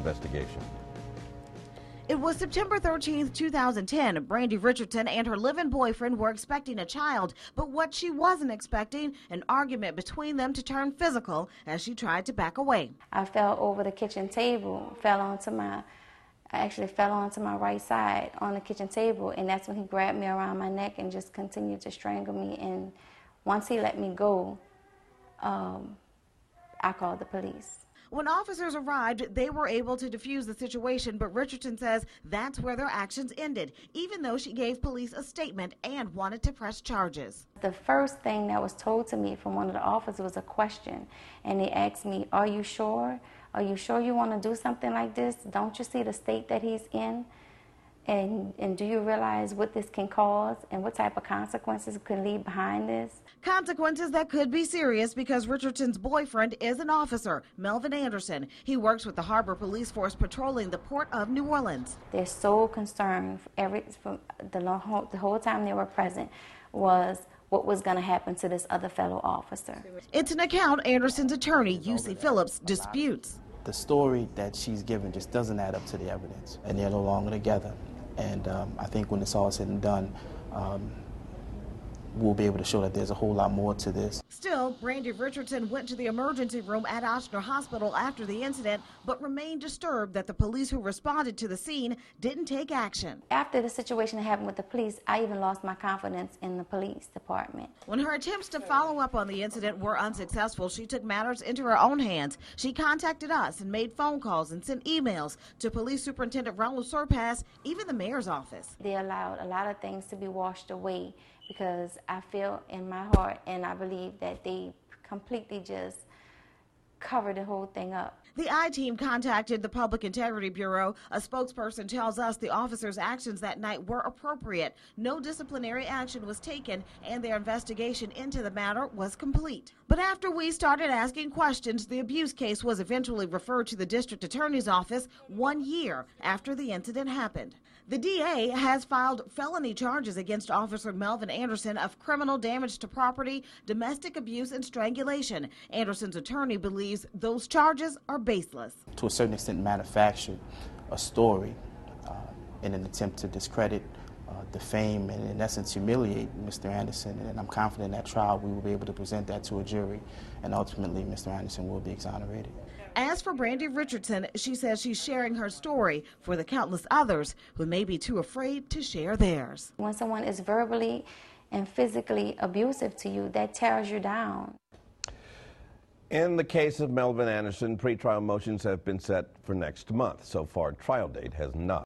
investigation. It was September 13th, 2010. Brandy Richardson and her live-in boyfriend were expecting a child, but what she wasn't expecting, an argument between them to turn physical as she tried to back away. I fell over the kitchen table, I actually fell onto my right side on the kitchen table, and that's when he grabbed me around my neck and just continued to strangle me. And once he let me go, I called the police. When officers arrived, they were able to defuse the situation, but Richardson says that's where their actions ended, even though she gave police a statement and wanted to press charges. The first thing that was told to me from one of the officers was a question, and they asked me, "Are you sure? Are you sure you want to do something like this? Don't you see the state that he's in? And do you realize what this can cause and what type of consequences can lead behind this?" Consequences that could be serious because Richardson's boyfriend is an officer, Melvin Anderson. He works with the Harbor Police Force patrolling the Port of New Orleans. Their sole concern from the whole time they were present was what was going to happen to this other fellow officer. It's an account Anderson's attorney, U.C. Phillips, disputes. The story that she's given just doesn't add up to the evidence, and they're no longer together. And I think when it's all said and done, we'll be able to show that there's a whole lot more to this. Still, Brandy Richardson went to the emergency room at Ochsner Hospital after the incident, but remained disturbed that the police who responded to the scene didn't take action. After the situation that happened with the police, I even lost my confidence in the police department. When her attempts to follow up on the incident were unsuccessful, she took matters into her own hands. She contacted us and made phone calls and sent emails to Police Superintendent Raul Surpass, even the mayor's office. They allowed a lot of things to be washed away because I feel in my heart and I believe that they completely just covered the whole thing up. The I-Team contacted the Public Integrity Bureau. A spokesperson tells us the officers' actions that night were appropriate. No disciplinary action was taken, and their investigation into the matter was complete. But after we started asking questions, the abuse case was eventually referred to the district attorney's office 1 year after the incident happened. The DA has filed felony charges against Officer Melvin Anderson of criminal damage to property, domestic abuse, and strangulation. Anderson's attorney believes those charges are baseless. To a certain extent, manufactured a story in an attempt to discredit, defame, and in essence humiliate Mr. Anderson. And I'm confident at trial we will be able to present that to a jury, and ultimately Mr. Anderson will be exonerated. As for Brandy Richardson, she says she's sharing her story for the countless others who may be too afraid to share theirs. When someone is verbally and physically abusive to you, that tears you down. In the case of Melvin Anderson, pretrial motions have been set for next month. So far, trial date has not